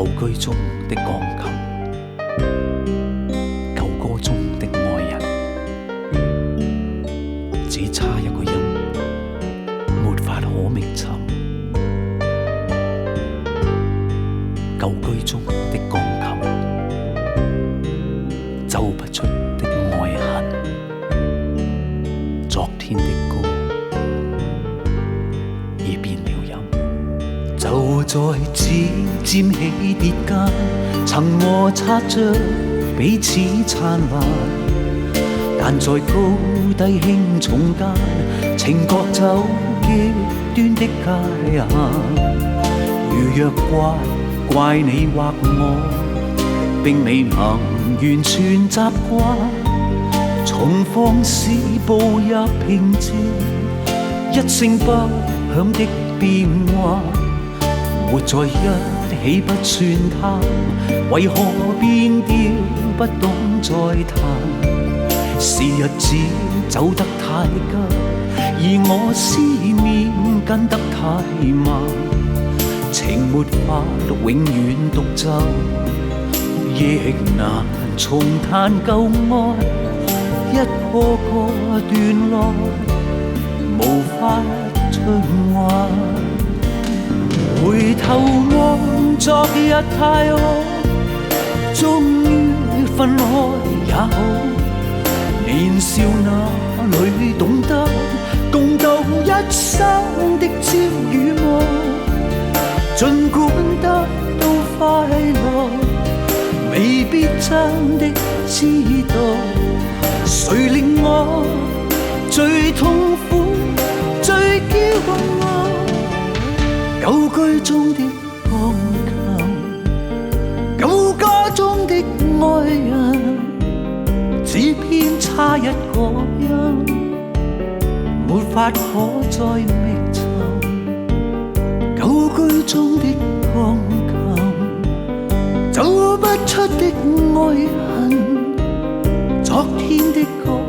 舊居中的鋼琴，舊歌中的愛人，只差一個音，沒法可覓尋。舊居中的鋼琴，奏不出的愛恨。昨天的歌已變了音。就在指尖起跌間，曾摩擦着彼此燦爛，但在高低輕重間，情覺走極端的界限。如若怪你或我，並未能完全習慣，重放肆步入平靜，一聲不響的變幻。活在一起不算貪，為何變調不懂再彈？是日子走得太急，而我思念跟得太慢，情沒法永遠獨奏，亦難重彈舊愛，一個個段落無法循環。回頭望昨日太好，終於分開也好。年少那裏懂得共度一生的朝與暮，儘管得到快樂，未必真的知道，誰令我最痛苦最驕傲。舊居中的鋼琴，舊歌中的愛人，只偏差一個音，沒法可再覓尋。舊居中的鋼琴，走不出的愛恨，昨天的歌